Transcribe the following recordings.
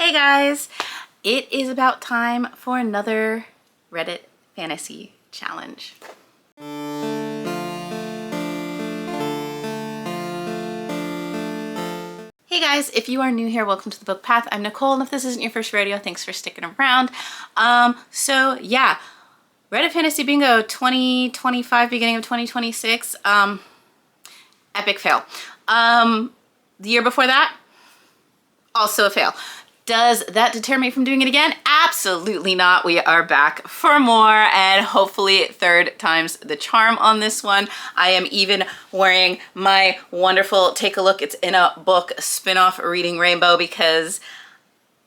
Hey guys, it is about time for another Reddit fantasy challenge. Hey guys, if you are new here, welcome to the Book Path. I'm Nicole, and if this isn't your first rodeo, thanks for sticking around. So yeah, Reddit Fantasy Bingo 2025, beginning of 2026. Epic fail. The year before that, also a fail. Does that deter me from doing it again? Absolutely not. We are back for more, and hopefully third time's the charm on this one. I am even wearing my wonderful Take a Look, It's in a Book spin-off Reading Rainbow because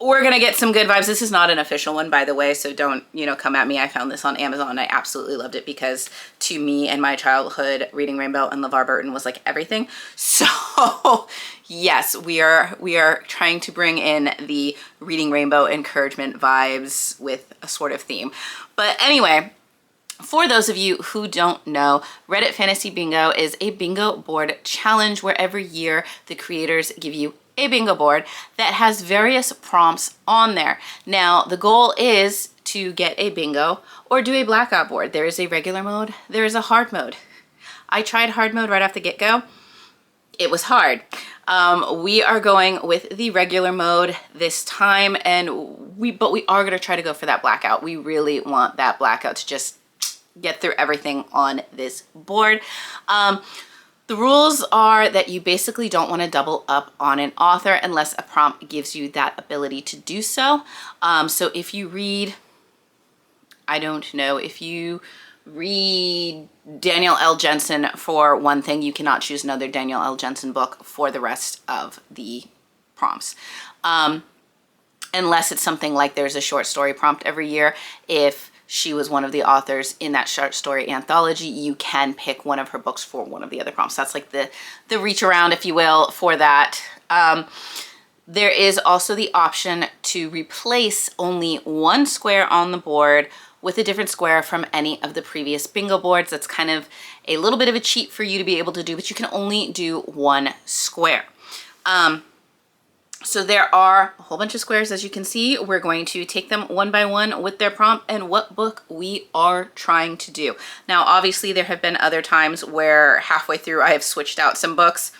we're gonna get some good vibes. This is not an official one, by the way, so don't, come at me. I found this on Amazon. I absolutely loved it because to me and my childhood, Reading Rainbow and LeVar Burton was like everything. So yes, we are trying to bring in the Reading Rainbow encouragement vibes with a sort of theme. But anyway, for those of you who don't know, Reddit Fantasy Bingo is a bingo board challenge where every year the creators give you a bingo board that has various prompts on there. Now, the goal is to get a bingo or do a blackout board. There is a regular mode, there is a hard mode. I tried hard mode right off the get-go. It was hard. We are going with the regular mode this time, but we are going to try to go for that blackout. We really want that blackout to just get through everything on this board. The rules are that you basically don't want to double up on an author unless a prompt gives you that ability to do so. So if you read, I don't know, if you read Daniel L. Jensen for one thing, you cannot choose another Daniel L. Jensen book for the rest of the prompts. Unless it's something like there's a short story prompt every year. If she was one of the authors in that short story anthology, you can pick one of her books for one of the other prompts. That's like the reach around, if you will, for that. There is also the option to replace only one square on the board with a different square from any of the previous bingo boards. That's kind of a little bit of a cheat for you to be able to do, but you can only do one square. So there are a whole bunch of squares, as you can see. We're going to take them one by one with their prompt and what book we are trying to do. Now, obviously, there have been other times where halfway through I have switched out some books.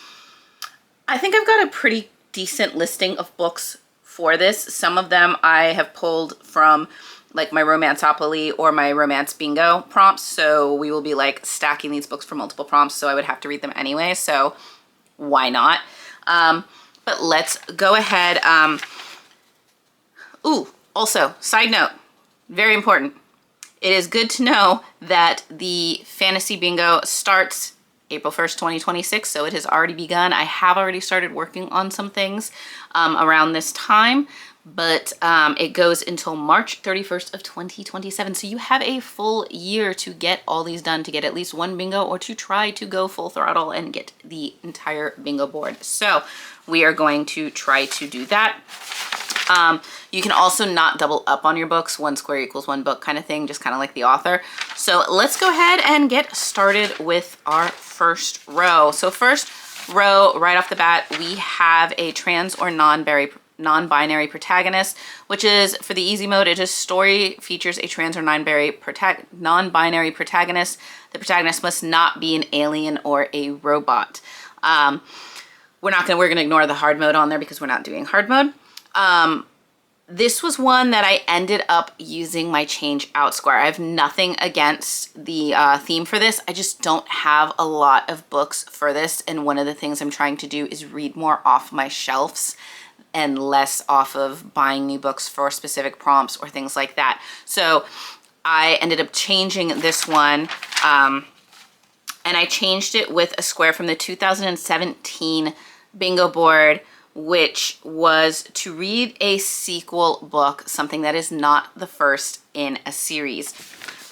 I think I've got a pretty decent listing of books for this. Some of them I have pulled from like my Romanceopoly or my Romance Bingo prompts. So we will be like stacking these books for multiple prompts. So I would have to read them anyway. So why not? But let's go ahead. Also, side note, very important. It is good to know that the Fantasy Bingo starts April 1st, 2026, so it has already begun. I have already started working on some things around this time, but it goes until March 31st of 2027. So you have a full year to get all these done, to get at least one bingo or to try to go full throttle and get the entire bingo board. So we are going to try to do that. You can also not double up on your books. One square equals one book kind of thing, just kind of like the author. So let's go ahead and get started with our first row. So first row, right off the bat, we have a trans or non-binary protagonist, which is for the easy mode. It is story features a trans or non-binary protagonist. The protagonist must not be an alien or a robot. We're gonna ignore the hard mode on there because we're not doing hard mode. This was one that I ended up using my change out square. I have nothing against the theme for this. I just don't have a lot of books for this. And one of the things I'm trying to do is read more off my shelves and less off of buying new books for specific prompts or things like that. So I ended up changing this one, and I changed it with a square from the 2017 bingo board, which was to read a sequel book, something that is not the first in a series.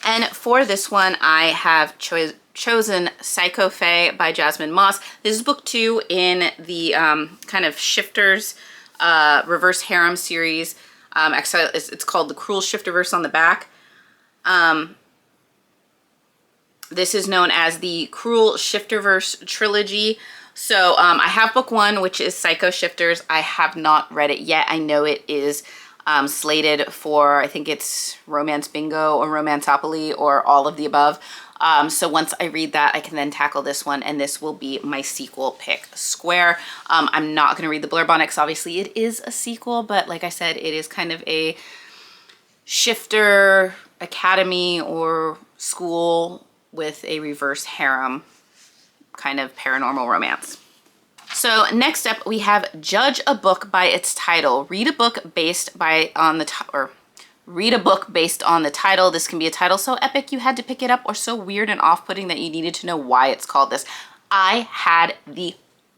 And for this one, I have chosen Psycho Fae by Jasmine Moss. This is book 2 in the kind of Shifters reverse harem series. Actually, it's called The Cruel Shifterverse on the back. This is known as the Cruel Shifterverse trilogy. So I have book one, which is Psycho Shifters. I have not read it yet. I know it is slated for, I think it's Romance Bingo or Romanceopoly or all of the above. So once I read that, I can then tackle this one, and this will be my sequel pick square. I'm not going to read the blurb on it because obviously it is a sequel, but like I said, it is kind of a shifter academy or school with a reverse harem kind of paranormal romance. So next up we have Judge a Book by Its Title. Read a book based on the title. This can be a title so epic you had to pick it up or so weird and off-putting that you needed to know why it's called this. I had the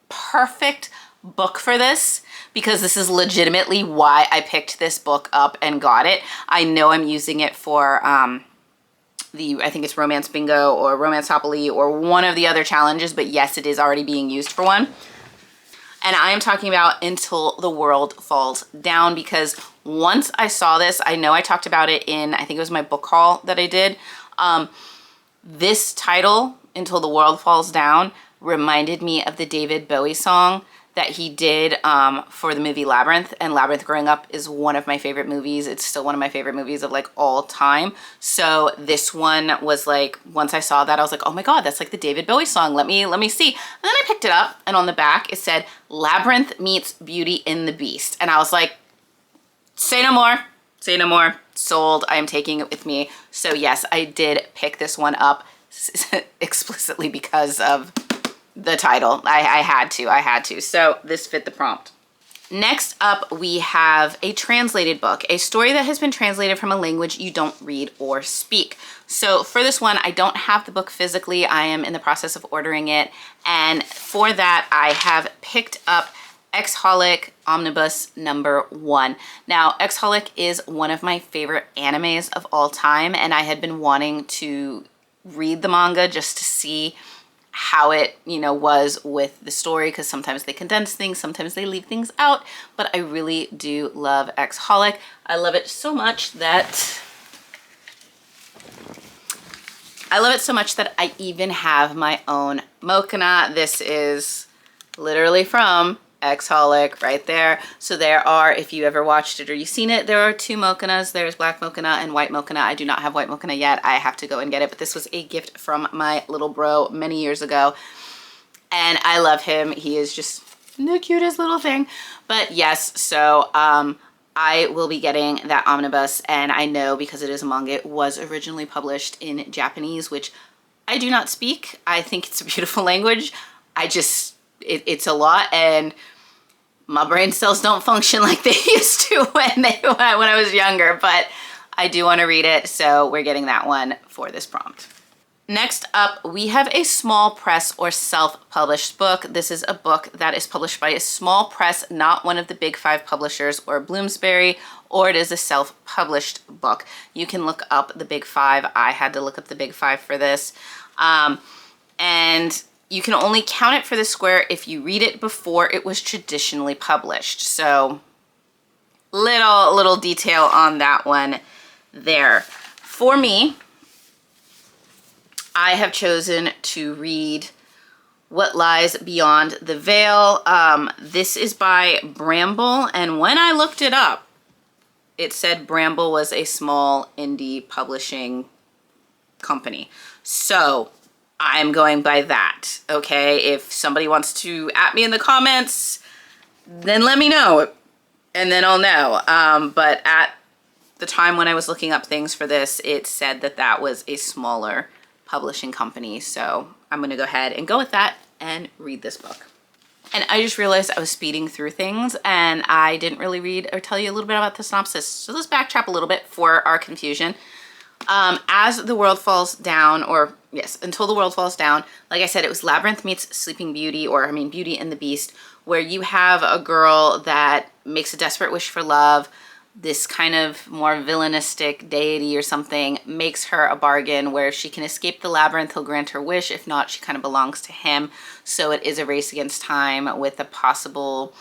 perfect book for this because this is legitimately why I picked this book up and got it. I know I'm using it for I think it's Romance Bingo or Romanceopoly or one of the other challenges, but yes, it is already being used for one. And I am talking about Until the World Falls Down, because once I saw this, I know I talked about it in, I think it was my book haul that I did. This title, Until the World Falls Down, reminded me of the David Bowie song that he did for the movie Labyrinth. And Labyrinth growing up is one of my favorite movies. It's still one of my favorite movies of like all time. So this one was like, once I saw that, I was like, oh my God, that's like the David Bowie song. Let me see. And then I picked it up, and on the back it said Labyrinth meets Beauty and the Beast. And I was like, say no more, say no more, sold. I am taking it with me. So yes, I did pick this one up explicitly because of the title. I had to. So this fit the prompt. Next up, we have a translated book, a story that has been translated from a language you don't read or speak. So for this one, I don't have the book physically. I am in the process of ordering it. And for that, I have picked up Exholic Omnibus #1. Now, Exholic is one of my favorite animes of all time, and I had been wanting to read the manga just to see how it, was with the story, because sometimes they condense things, sometimes they leave things out, but I really do love Exholic. I love it so much that I even have my own Mokana. This is literally from Exholic right there. So there are, if you ever watched it or you've seen it, there are two Mokanas. There's black Mokana and white Mokana. I do not have white Mokana yet. I have to go and get it, but this was a gift from my little bro many years ago, and I love him. He is just the cutest little thing. But yes, so I will be getting that omnibus, and I know because it is a manga, it was originally published in Japanese, which I do not speak. I think it's a beautiful language. It's a lot, and my brain cells don't function like they used to when I was younger, but I do want to read it, so we're getting that one for this prompt. Next up, we have a small press or self-published book. This is a book that is published by a small press, not one of the big 5 publishers or Bloomsbury, or it is a self-published book. You can look up the big 5. I had to look up the big 5 for this. And you can only count it for the square if you read it before it was traditionally published. So little detail on that one there. For me, I have chosen to read What Lies Beyond the Veil. This is by Bramble, and when I looked it up, it said Bramble was a small indie publishing company. So I'm going by that, okay? If somebody wants to at me in the comments, then let me know, and then I'll know. But at the time when I was looking up things for this, it said that that was a smaller publishing company. So I'm gonna go ahead and go with that and read this book. And I just realized I was speeding through things and I didn't really read or tell you a little bit about the synopsis. So let's backtrack a little bit for our confusion. As the World Falls Down, or yes, Until the World Falls Down, like I said, it was Labyrinth meets Sleeping Beauty, or I mean Beauty and the Beast, where you have a girl that makes a desperate wish for love. This kind of more villainistic deity or something makes her a bargain where if she can escape the labyrinth, he'll grant her wish. If not, she kind of belongs to him. So it is a race against time with a possible,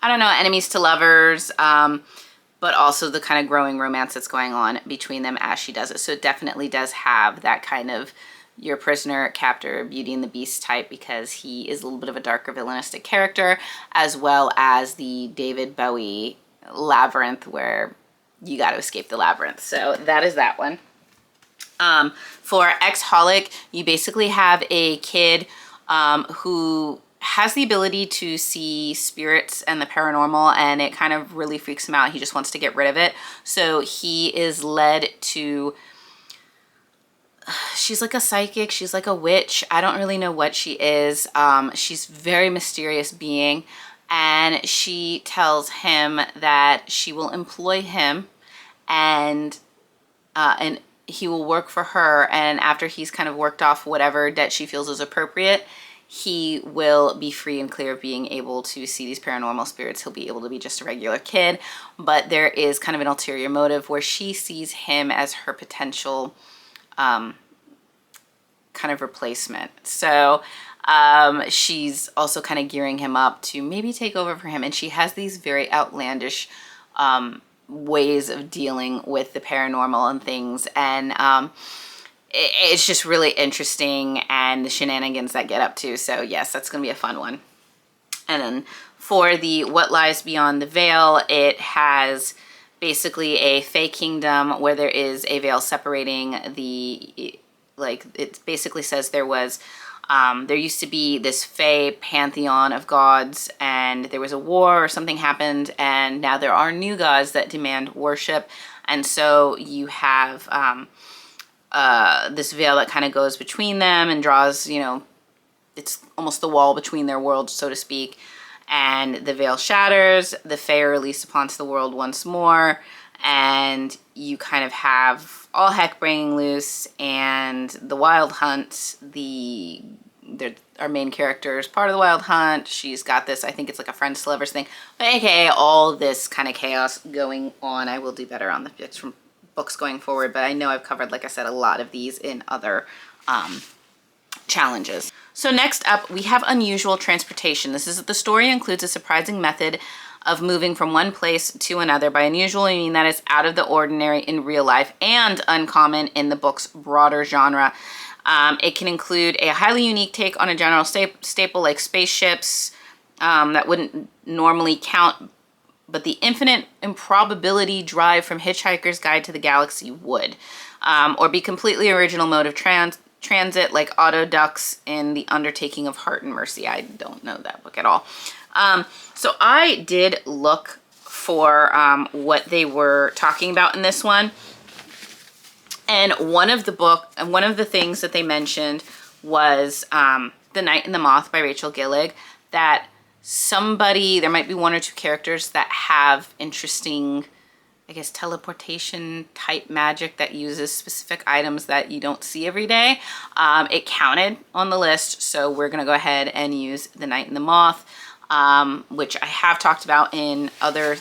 I don't know, enemies to lovers, but also the kind of growing romance that's going on between them as she does it. So it definitely does have that kind of your prisoner, captor, Beauty and the Beast type, because he is a little bit of a darker villainistic character, as well as the David Bowie Labyrinth, where you got to escape the labyrinth. So that is that one. For Ex-Holic, you basically have a kid who has the ability to see spirits and the paranormal, and it kind of really freaks him out. He just wants to get rid of it. So he is led to, she's like a psychic, she's like a witch. I don't really know what she is. She's a very mysterious being, and she tells him that she will employ him and he will work for her, and after he's kind of worked off whatever debt she feels is appropriate, he will be free and clear of being able to see these paranormal spirits. He'll be able to be just a regular kid, but there is kind of an ulterior motive where she sees him as her potential kind of replacement. So she's also kind of gearing him up to maybe take over for him, and she has these very outlandish ways of dealing with the paranormal and things, and it's just really interesting, and the shenanigans that get up to. So yes, that's gonna be a fun one. And then for the What Lies Beyond the Veil, it has basically a fae kingdom where there is a veil separating the, like, it basically says there was there used to be this fae pantheon of gods, and there was a war or something happened, and now there are new gods that demand worship. And so you have this veil that kind of goes between them and draws, you know, it's almost the wall between their worlds, so to speak. And the veil shatters, the fae are released upon the world once more, and you kind of have all heck breaking loose. And the Wild Hunt, our main character is part of the Wild Hunt. She's got this, I think it's like a friends to lovers thing, but aka all this kind of chaos going on. I will do better on the picks from books going forward, but I know I've covered, like I said, a lot of these in other challenges. So next up, we have Unusual Transportation. The story includes a surprising method of moving from one place to another. By unusual, I mean that it's out of the ordinary in real life and uncommon in the book's broader genre. It can include a highly unique take on a general staple like spaceships that wouldn't normally count, but the infinite improbability drive from Hitchhiker's Guide to the Galaxy would. Or be completely original mode of transit like auto ducks in The Undertaking of Heart and Mercy. I don't know that book at all. So I did look for what they were talking about in this one. And one of the things that they mentioned was The Night and the Moth by Rachel Gillig, that there might be one or two characters that have interesting, I guess, teleportation type magic that uses specific items that you don't see every day. It counted on the list, so we're gonna go ahead and use The Night and the Moth, which I have talked about in other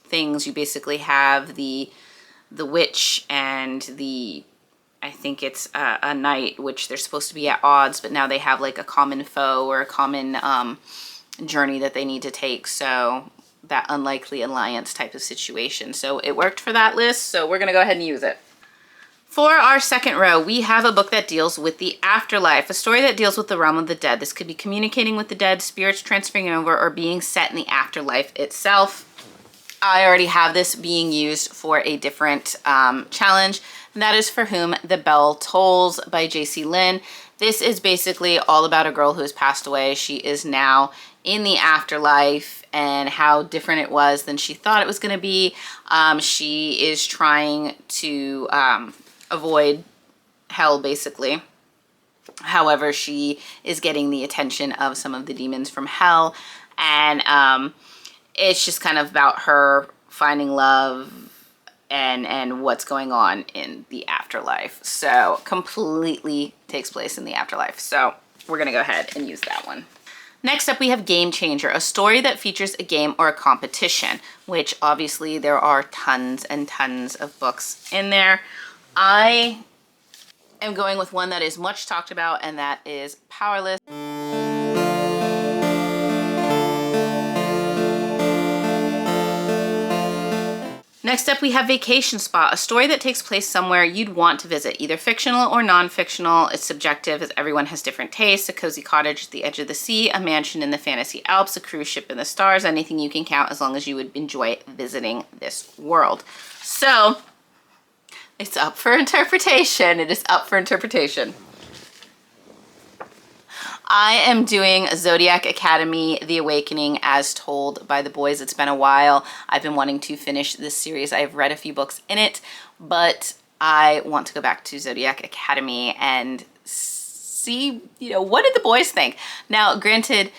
things. You basically have the witch and I think it's a knight, which they're supposed to be at odds, but now they have like a common foe or a common journey that they need to take. So that unlikely alliance type of situation. So it worked for that list, so we're gonna go ahead and use it. For our second row, we have a book that deals with the afterlife, a story that deals with the realm of the dead. This could be communicating with the dead, spirits transferring over, or being set in the afterlife itself. I already have this being used for a different challenge, and that is For Whom the Bell Tolls by J.C. Lynn. This is basically all about a girl who has passed away. She is now in the afterlife, and how different it was than she thought it was going to be. She is trying to avoid hell, basically. However, she is getting the attention of some of the demons from hell, and it's just kind of about her finding love and what's going on in the afterlife. So completely takes place in the afterlife. So we're gonna go ahead and use that one. Next up, we have Game Changer, a story that features a game or a competition, which obviously there are tons and tons of books in there. I am going with one that is much talked about, and that is Powerless. Next up, we have Vacation Spot, a story that takes place somewhere you'd want to visit, either fictional or non-fictional. It's subjective as everyone has different tastes. A cozy cottage at the edge of the sea, a mansion in the fantasy Alps, a cruise ship in the stars, anything you can count as long as you would enjoy visiting this world. So it's up for interpretation. It is up for interpretation. I am doing Zodiac Academy, The Awakening, as told by the boys. It's been a while. I've been wanting to finish this series. I've read a few books in it, but I want to go back to Zodiac Academy and see, what did the boys think? Now, granted,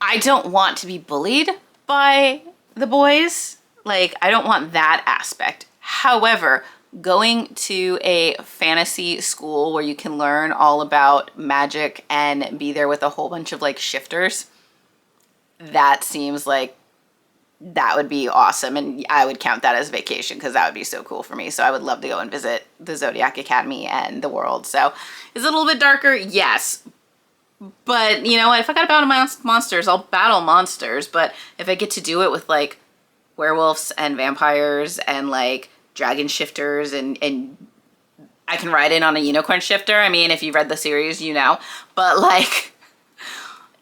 I don't want to be bullied by the boys. Like, I don't want that aspect. However, going to a fantasy school where you can learn all about magic and be there with a whole bunch of like shifters, that seems like that would be awesome. And I would count that as vacation because that would be so cool for me. So I would love to go and visit the Zodiac Academy and the world. So is it a little bit darker? Yes. But you know what? If I gotta battle monsters, I'll battle monsters. But if I get to do it with like werewolves and vampires and like dragon shifters and I can ride in on a unicorn shifter. I mean, if you've read the series, but like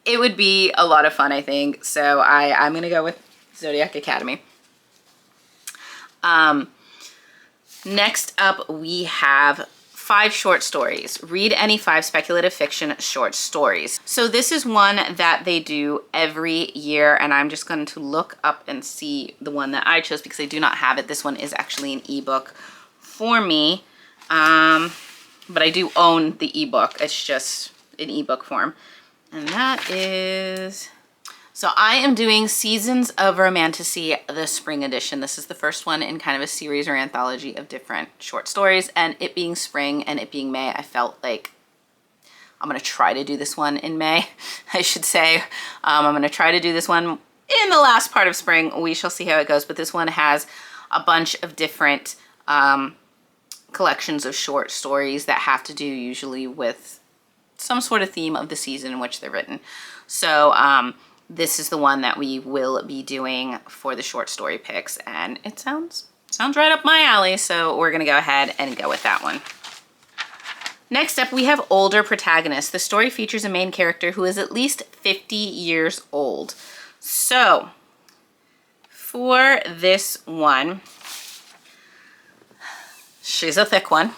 it would be a lot of fun, I think. So I'm gonna go with Zodiac Academy. Next up we have 5 short stories. Read any 5 speculative fiction short stories. So this is one that they do every year, and I'm just going to look up and see the one that I chose because I do not have it. This one is actually an ebook for me, but I do own the ebook. It's just in ebook form, and that is... So I am doing Seasons of Romantasy, the spring edition. This is the first one in kind of a series or anthology of different short stories, and it being spring and it being May, I felt like I'm gonna try to do this one in May, I should say. I'm gonna try to do this one in the last part of spring. We shall see how it goes, but this one has a bunch of different collections of short stories that have to do usually with some sort of theme of the season in which they're written. So this is the one that we will be doing for the short story picks, and it sounds right up my alley, so we're gonna go ahead and go with that one. Next up, we have Older Protagonists. The story features a main character who is at least 50 years old. So for this one, she's a thick one.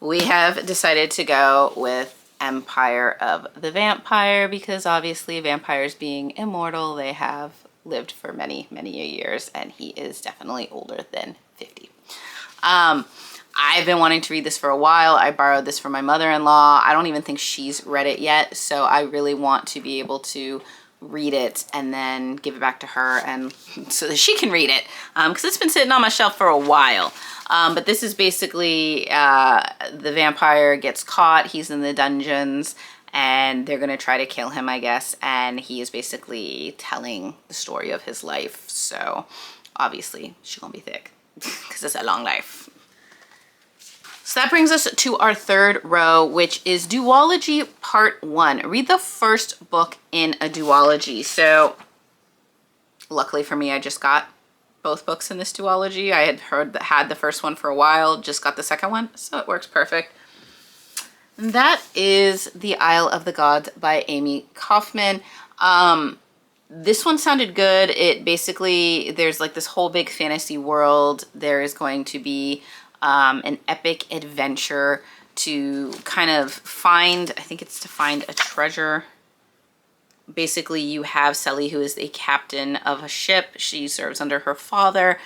We have decided to go with Empire of the Vampire because obviously vampires being immortal, they have lived for many, many years, and he is definitely older than 50. I've been wanting to read this for a while. I borrowed this from my mother-in-law. I don't even think she's read it yet, so I really want to be able to read it and then give it back to her and so that she can read it because it's been sitting on my shelf for a while. But this is basically the vampire gets caught, he's in the dungeons, and they're gonna try to kill him, I guess, and he is basically telling the story of his life. So obviously she's gonna be thick because it's a long life. So that brings us to our third row, which is Duology Part 1. Read the first book in a duology. So luckily for me, I just got both books in this duology. I had the first one for a while, just got the second one, so it works perfect. And that is The Isle of the Gods by Amy Kaufman. This one sounded good. It basically, there's like this whole big fantasy world. There is going to be an epic adventure to kind of find, I think it's to find a treasure. Basically, you have Sally, who is the captain of a ship. She serves under her father.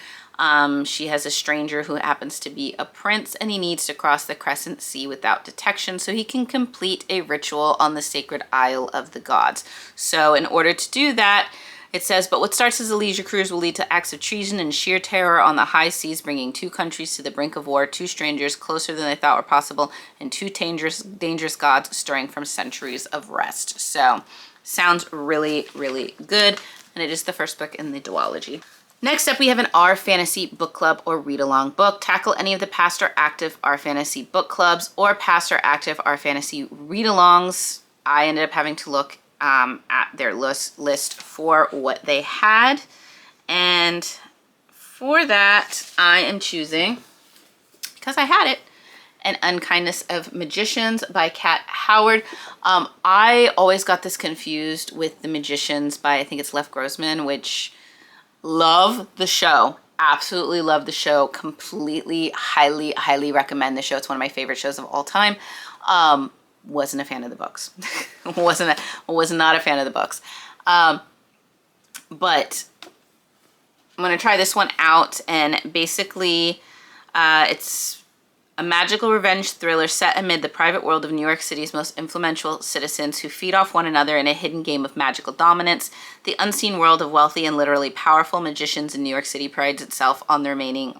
She has a stranger who happens to be a prince, and he needs to cross the Crescent Sea without detection so he can complete a ritual on the sacred Isle of the Gods. So in order to do that, it says, but what starts as a leisure cruise will lead to acts of treason and sheer terror on the high seas, bringing 2 countries to the brink of war, 2 strangers closer than they thought were possible, and 2 dangerous gods stirring from centuries of rest. So sounds really, really good, and it is the first book in the duology. Next up, we have an R Fantasy book club or read-along book. Tackle any of the past or active R Fantasy book clubs or past or active R Fantasy read-alongs. I ended up having to look at their list for what they had, and for that, I am choosing, because I had it, An Unkindness of Magicians by Kat Howard. I always got this confused with The Magicians by, I think it's Lev Grossman, which love the show. Absolutely love the show. Completely, highly recommend the show. It's one of my favorite shows of all time. Wasn't a fan of the books. was not a fan of the books. But I'm going to try this one out, and basically it's a magical revenge thriller set amid the private world of New York City's most influential citizens who feed off one another in a hidden game of magical dominance. The unseen world of wealthy and literally powerful magicians in New York City prides itself on remaining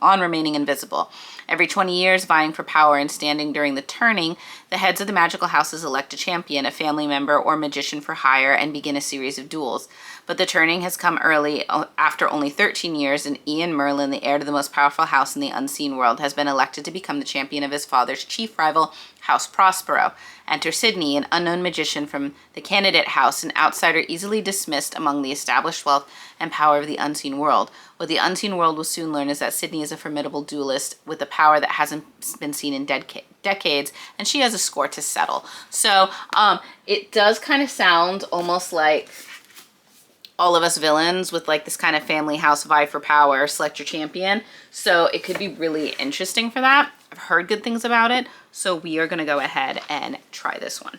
invisible. Every 20 years, vying for power and standing during the turning, the heads of the magical houses elect a champion, a family member, or magician for hire and begin a series of duels. But the turning has come early, after only 13 years, and Ian Merlin, the heir to the most powerful house in the unseen world, has been elected to become the champion of his father's chief rival, House Prospero. Enter Sydney, an unknown magician from the candidate house, an outsider easily dismissed among the established wealth and power of the unseen world. What the unseen world will soon learn is that Sydney is a formidable duelist with a power that hasn't been seen in decades, and she has a score to settle. So it does kind of sound almost like All of Us Villains, with like this kind of family house vie for power, select your champion. So it could be really interesting for that. I've heard good things about it, so we are going to go ahead and try this one.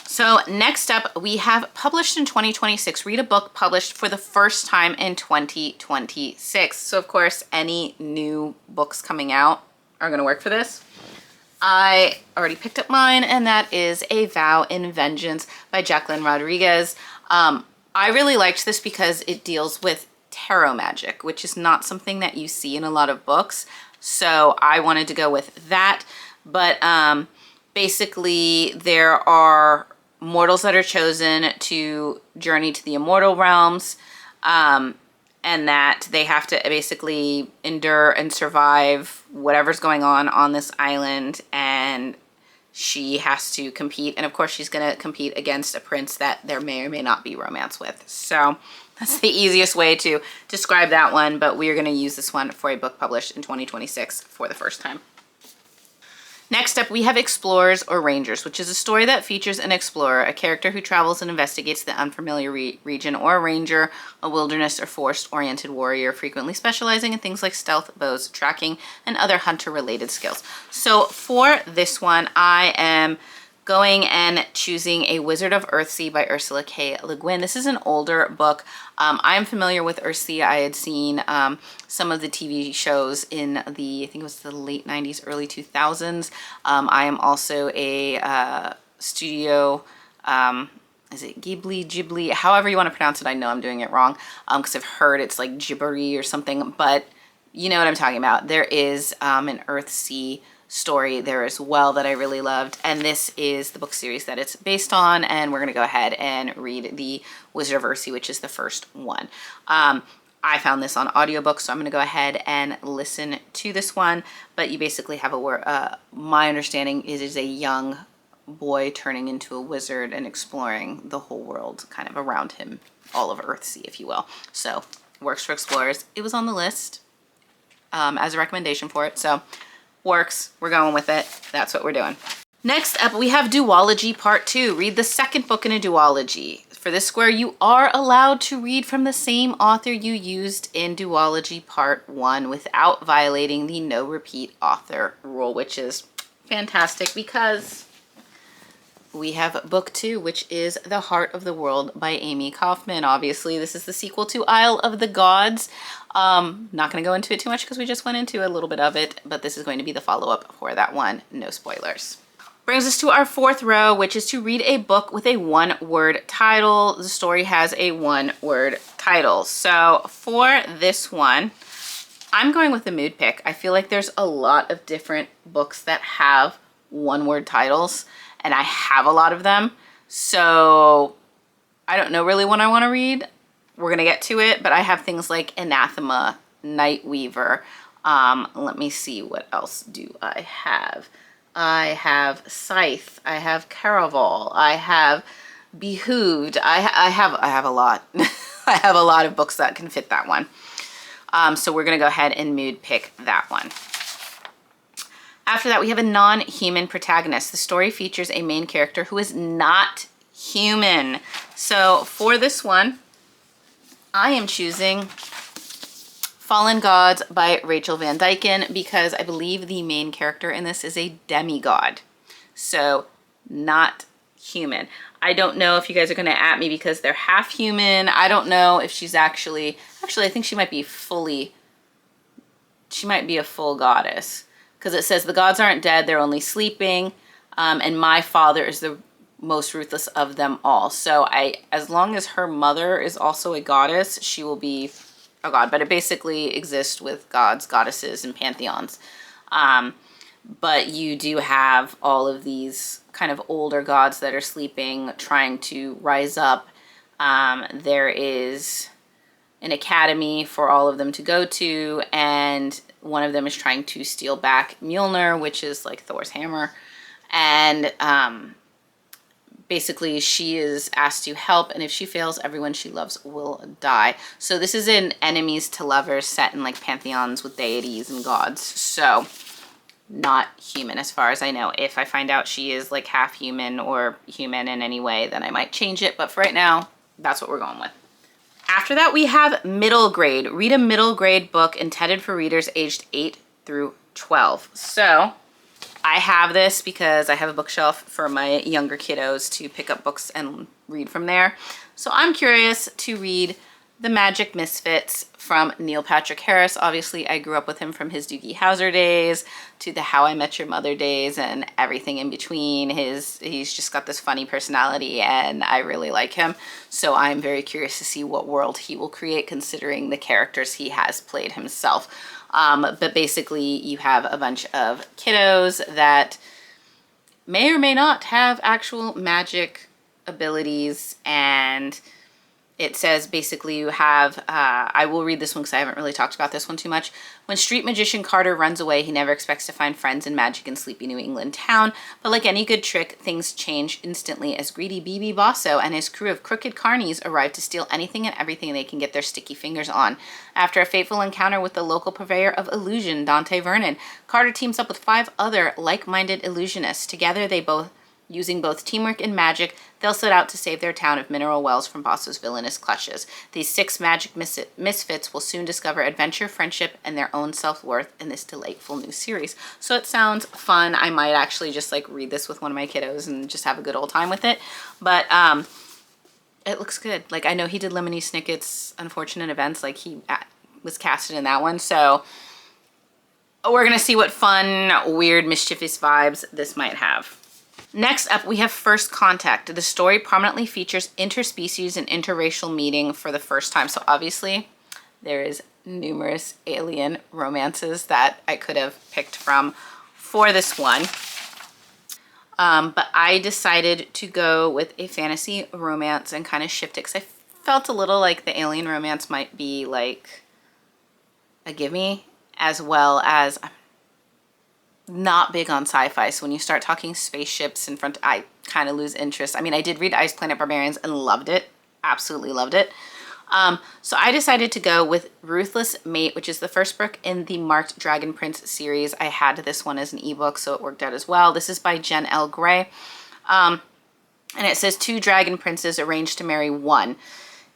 So next up, we have published in 2026. Read a book published for the first time in 2026. So of course, any new books coming out are going to work for this. I already picked up mine, and that is A Vow in Vengeance by Jacqueline Rodriguez. I really liked this because it deals with tarot magic, which is not something that you see in a lot of books. So I wanted to go with that. But basically, there are mortals that are chosen to journey to the immortal realms, and that they have to basically endure and survive whatever's going on this island, and she has to compete. And of course, she's going to compete against a prince that there may or may not be romance with. So that's the easiest way to describe that one, but we are going to use this one for a book published in 2026 for the first time. Next up, we have Explorers or Rangers, which is a story that features an explorer, a character who travels and investigates the unfamiliar region, or a ranger, a wilderness or forest-oriented warrior, frequently specializing in things like stealth, bows, tracking, and other hunter-related skills. So for this one, I am going and choosing A Wizard of Earthsea by Ursula K. Le Guin. This is an older book. I am familiar with Earthsea. I had seen some of the TV shows in the, I think it was the late 90s, early 2000s. I am also a studio, is it Ghibli, however you want to pronounce it. I know I'm doing it wrong because I've heard it's like Ghibli or something, but you know what I'm talking about. There is an Earthsea story there as well that I really loved, and this is the book series that it's based on, and we're going to go ahead and read The Wizard of Earthsea, which is the first one. I found this on audiobook, so I'm going to go ahead and listen to this one, but you basically have my understanding is a young boy turning into a wizard and exploring the whole world kind of around him, all of Earthsea, if you will. So works for explorers. It was on the list as a recommendation for it, so works. We're going with it. That's what we're doing. Next up, we have Duology Part 2. Read the second book in a duology. For this square, you are allowed to read from the same author you used in Duology Part 1 without violating the no repeat author rule, which is fantastic because we have book 2, which is The Heart of the World by Amy Kaufman. Obviously, this is the sequel to Isle of the Gods. Not going to go into it too much because we just went into a little bit of it, but this is going to be the follow-up for that one. No spoilers. Brings us to our fourth row, which is to read a book with a one-word title. The story has a one-word title. So for this one, I'm going with the mood pick. I feel like there's a lot of different books that have one-word titles, and I have a lot of them. So I don't know really what I want to read. We're going to get to it, but I have things like Anathema, Nightweaver. Let me see, what else do I have? I have Scythe. I have Caraval. I have Behooved. I have a lot. I have a lot of books that can fit that one. So we're gonna go ahead and mood pick that one. After that, we have a non-human protagonist. The story features a main character who is not human. So for this one, I am choosing Fallen Gods by Rachel Van Dyken because I believe the main character in this is a demigod. So not human. I don't know if you guys are going to at me because they're half human. I don't know if she's actually I think she might be a full goddess because it says the gods aren't dead, they're only sleeping. And my father is the most ruthless of them all. So as long as her mother is also a goddess, she will be a god, but it basically exists with gods, goddesses, and pantheons. But you do have all of these kind of older gods that are sleeping, trying to rise up. There is an academy for all of them to go to, and one of them is trying to steal back Mjolnir, which is like Thor's hammer. And basically she is asked to help, and if she fails, everyone she loves will die. So this is an enemies to lovers set in like pantheons with deities and gods. So not human as far as I know. If I find out she is like half human or human in any way, then I might change it. But for right now, that's what we're going with. After that, we have middle grade. Read a middle grade book intended for readers aged 8 through 12. So I have this because I have a bookshelf for my younger kiddos to pick up books and read from there. So I'm curious to read The Magic Misfits from Neil Patrick Harris. Obviously, I grew up with him from his Doogie Howser days to the How I Met Your Mother days and everything in between. He's just got this funny personality and I really like him. So I'm very curious to see what world he will create considering the characters he has played himself. But basically you have a bunch of kiddos that may or may not have actual magic abilities, and it says basically you have, I will read this one because I haven't really talked about this one too much. When street magician Carter runs away, he never expects to find friends and magic in sleepy New England town. But like any good trick, things change instantly as greedy BB Bosso and his crew of crooked carnies arrive to steal anything and everything they can get their sticky fingers on. After a fateful encounter with the local purveyor of illusion, Dante Vernon, Carter teams up with 5 other like-minded illusionists. Together, using both teamwork and magic, they'll set out to save their town of mineral wells from Bosso's villainous clutches. These 6 magic misfits will soon discover adventure, friendship, and their own self-worth in this delightful new series. So it sounds fun. I might actually just like read this with one of my kiddos and just have a good old time with it. But it looks good. Like I know he did Lemony Snicket's Unfortunate Events. Like he was casted in that one. So we're going to see what fun, weird, mischievous vibes this might have. Next up, we have First Contact. The story prominently features interspecies and interracial meeting for the first time. So obviously, there is numerous alien romances that I could have picked from for this one. But I decided to go with a fantasy romance and kind of shift it because I felt a little like the alien romance might be like a gimme, as well as not big on sci-fi, so when you start talking spaceships in front, I kind of lose interest. I mean, I did read Ice Planet Barbarians and loved it, absolutely loved it. So I decided to go with Ruthless Mate, which is the first book in the Marked Dragon Prince series. I had this one as an ebook, so it worked out as well. This is by Jen L. Gray, and it says 2 dragon princes arranged to marry one.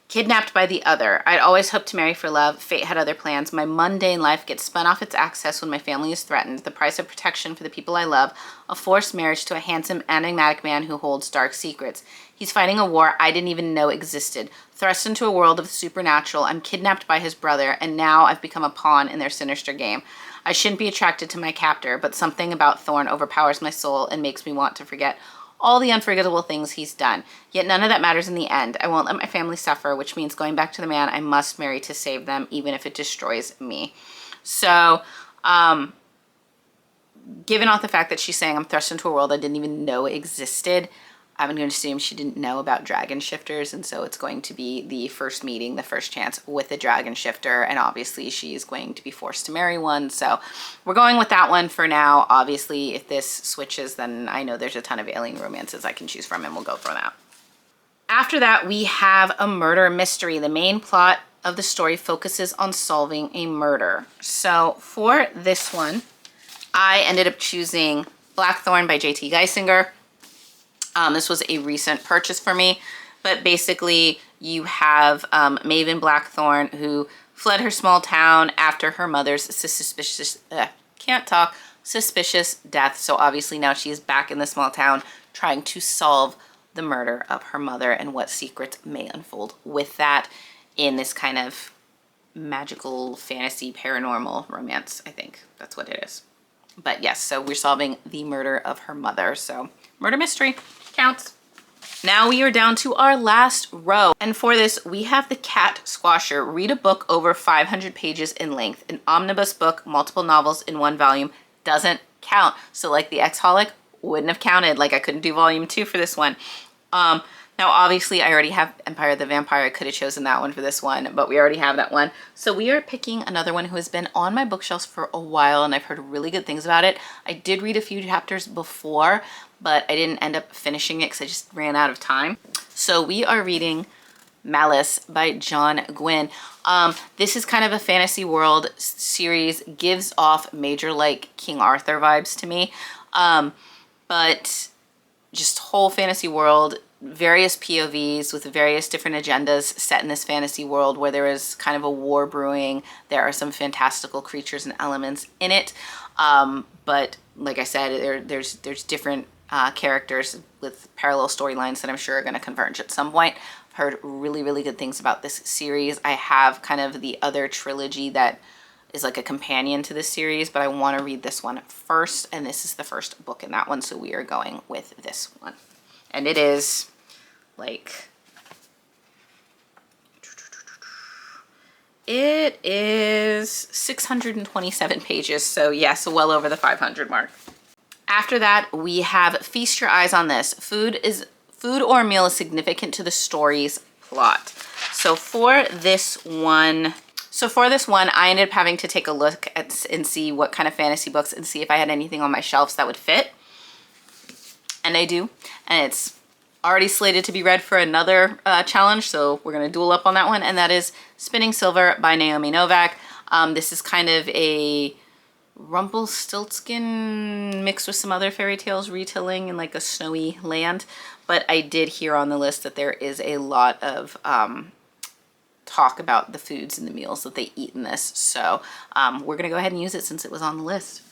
Kidnapped by the other. I'd always hoped to marry for love. Fate had other plans. My mundane life gets spun off its axis when my family is threatened. The price of protection for the people I love. A forced marriage to a handsome, enigmatic man who holds dark secrets. He's fighting a war I didn't even know existed. Thrust into a world of the supernatural, I'm kidnapped by his brother, and now I've become a pawn in their sinister game. I shouldn't be attracted to my captor, but something about Thorn overpowers my soul and makes me want to forget all the unforgettable things he's done. Yet none of that matters in the end. I won't let my family suffer, which means going back to the man I must marry to save them, even if it destroys me. So, given off the fact that she's saying I'm thrust into a world I didn't even know existed, I'm going to assume she didn't know about dragon shifters, and so it's going to be the first meeting, the first chance with a dragon shifter, and obviously she's going to be forced to marry one. So we're going with that one for now. Obviously, if this switches, then I know there's a ton of alien romances I can choose from, and we'll go for that. After that, we have a murder mystery. The main plot of the story focuses on solving a murder. So for this one, I ended up choosing Blackthorn by J.T. Geisinger. This was a recent purchase for me, but basically you have Maven Blackthorn, who fled her small town after her mother's suspicious death. So obviously now she is back in the small town trying to solve the murder of her mother and what secrets may unfold with that in this kind of magical fantasy paranormal romance. I think that's what it is. But yes, so we're solving the murder of her mother. So murder mystery counts. Now we are down to our last row. And for this, we have The Cat Squasher. Read a book over 500 pages in length. An omnibus book, multiple novels in one volume, doesn't count. So like The Exholic wouldn't have counted. Like I couldn't do volume 2 for this one. Now obviously I already have Empire of the Vampire. I could have chosen that one for this one, but we already have that one. So we are picking another one who has been on my bookshelves for a while and I've heard really good things about it. I did read a few chapters before, but I didn't end up finishing it because I just ran out of time. So we are reading Malice by John Gwynne. This is kind of a fantasy world series, gives off major like King Arthur vibes to me. But just whole fantasy world, various POVs with various different agendas set in this fantasy world where there is kind of a war brewing. There are some fantastical creatures and elements in it. But like I said, there's different characters with parallel storylines that I'm sure are going to converge at some point. I've heard really, really good things about this series. I have kind of the other trilogy that is like a companion to this series, but I want to read this one first, and this is the first book in that one, so we are going with this one. And it is like, it is 627 pages, so yes, well over the 500 mark. After that, we have Feast Your Eyes on This. Food or meal is significant to the story's plot. So for this one, I ended up having to take a look at and see what kind of fantasy books and see if I had anything on my shelves that would fit. And I do. And it's already slated to be read for another challenge, so we're going to duel up on that one. And that is Spinning Silver by Naomi Novak. This is kind of a Rumpelstiltskin mixed with some other fairy tales retelling in like a snowy land. But I did hear on the list that there is a lot of talk about the foods and the meals that they eat in this. So we're gonna go ahead and use it since it was on the list.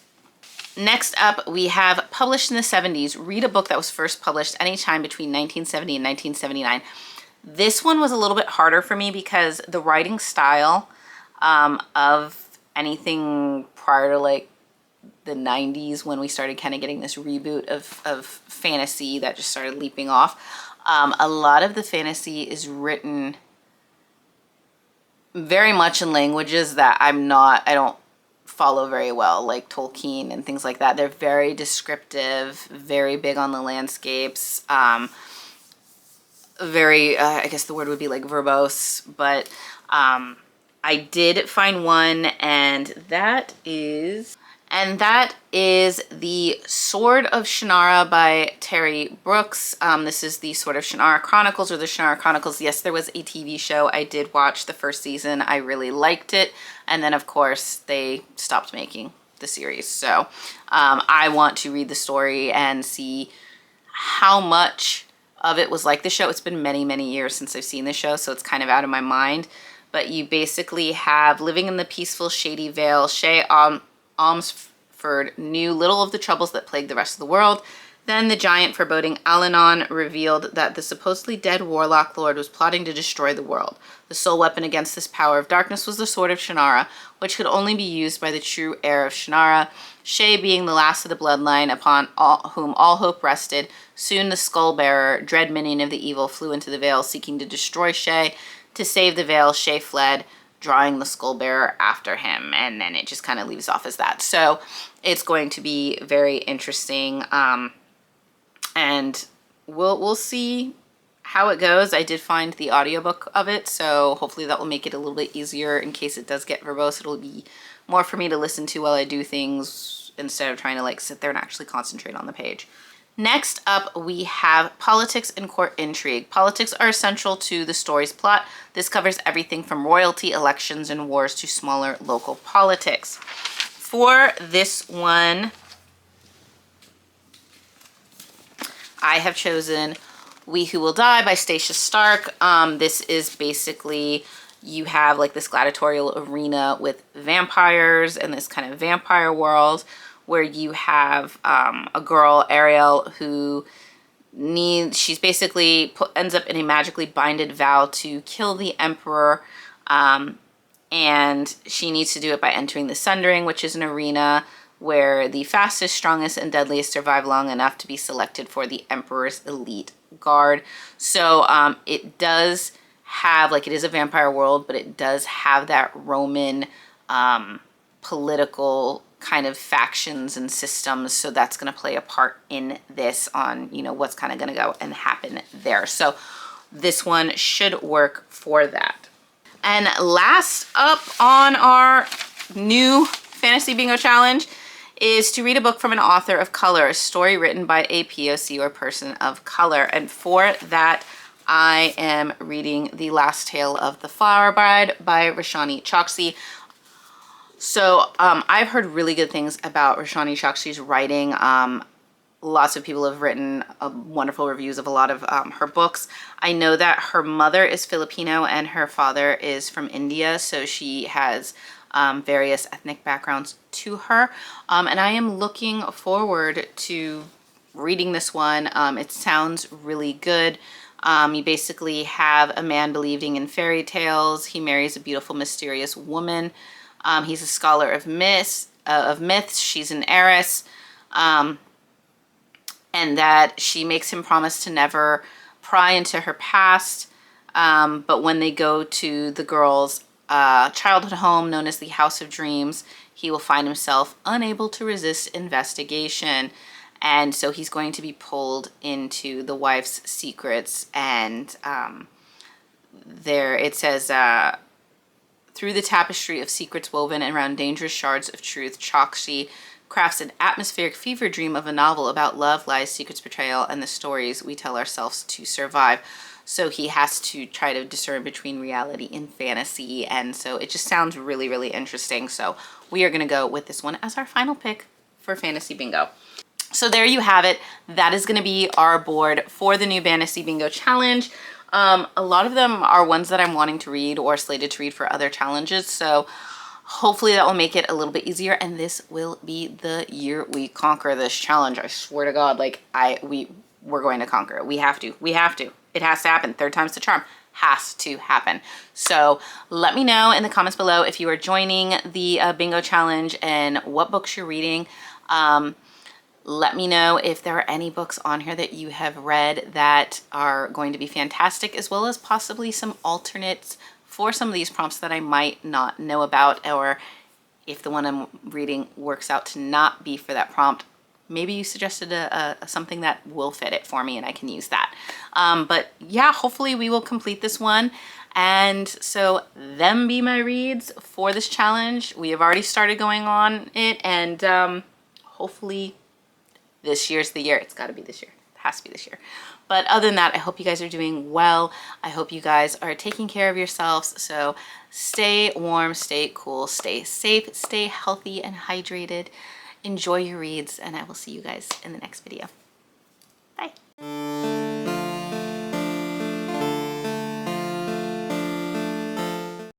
Next up, we have Published in the 70s. Read a book that was first published anytime between 1970 and 1979. This one was a little bit harder for me because the writing style of anything prior to like the 90s, when we started kind of getting this reboot of fantasy that just started leaping off, a lot of the fantasy is written very much in languages that I don't follow very well, like Tolkien and things like that. They're very descriptive, very big on the landscapes, very, I guess the word would be like verbose, but I did find one, and that is The Sword of Shannara by Terry Brooks. This is the Sword of Shannara Chronicles, or the Shannara Chronicles. Yes, there was a TV show. I did watch the first season. I really liked it. And then, of course, they stopped making the series. So I want to read the story and see how much of it was like the show. It's been many, many years since I've seen the show, so it's kind of out of my mind. But you basically have, living in the peaceful, shady Vale, Shay Almsford knew little of the troubles that plagued the rest of the world. Then the giant foreboding Alanon revealed that the supposedly dead warlock lord was plotting to destroy the world. The sole weapon against this power of darkness was the Sword of Shannara, which could only be used by the true heir of Shannara. Shay, being the last of the bloodline upon whom all hope rested, soon the Skullbearer, dread minion of the evil, flew into the Vale seeking to destroy Shay. To save the Vale, Shay fled, drawing the Skullbearer after him, and then it just kind of leaves off as that. So it's going to be very interesting, and we'll see how it goes. I did find the audiobook of it, so hopefully that will make it a little bit easier in case it does get verbose. It'll be more for me to listen to while I do things instead of trying to like sit there and actually concentrate on the page. Next up, we have politics and court intrigue. Politics are essential to the story's plot. This covers everything from royalty, elections, and wars to smaller local politics. For this one, I have chosen We Who Will Die by Stacia Stark. This is basically, you have like this gladiatorial arena with vampires and this kind of vampire world where you have a girl, Ariel, who she's basically ends up in a magically binded vow to kill the emperor, and she needs to do it by entering the Sundering, which is an arena where the fastest, strongest, and deadliest survive long enough to be selected for the emperor's elite guard. So it does have, like, it is a vampire world, but it does have that Roman political kind of factions and systems, so that's going to play a part in this, on, you know, what's kind of going to go and happen there. So this one should work for that. And last up on our new fantasy bingo challenge is to read a book from an author of color, a story written by a POC or person of color. And for that, I am reading The Last Tale of the Flower Bride by Roshani Chokshi. So I've heard really good things about Roshani Chokshi's writing. Lots of people have written wonderful reviews of a lot of her books. I know that her mother is Filipino and her father is from India, so she has various ethnic backgrounds to her. And I am looking forward to reading this one. It sounds really good. You basically have a man believing in fairy tales. He marries a beautiful, mysterious woman. He's a scholar of myths. She's an heiress. And that she makes him promise to never pry into her past. But when they go to the girl's childhood home, known as the House of Dreams, he will find himself unable to resist investigation. And so he's going to be pulled into the wife's secrets. And there it says, through the tapestry of secrets woven around dangerous shards of truth, Chokshi crafts an atmospheric fever dream of a novel about love, lies, secrets, betrayal, and the stories we tell ourselves to survive. So he has to try to discern between reality and fantasy. And so it just sounds really, really interesting. So we are going to go with this one as our final pick for Fantasy Bingo. So there you have it. That is going to be our board for the new Fantasy Bingo Challenge. A lot of them are ones that I'm wanting to read or slated to read for other challenges. So hopefully that will make it a little bit easier, and this will be the year we conquer this challenge. I swear to God, like we're going to conquer it. We have to. It has to happen. Third time's the charm. Has to happen. So let me know in the comments below if you are joining the bingo challenge and what books you're reading. Let me know if there are any books on here that you have read that are going to be fantastic, as well as possibly some alternates for some of these prompts that I might not know about, or if the one I'm reading works out to not be for that prompt, maybe you suggested something that will fit it for me and I can use that. But yeah, hopefully we will complete this one. And so them be my reads for this challenge. We have already started going on it, and hopefully this year's the year. It's got to be this year. It has to be this year. But other than that, I hope you guys are doing well. I hope you guys are taking care of yourselves. So stay warm, stay cool, stay safe, stay healthy and hydrated. Enjoy your reads, and I will see you guys in the next video.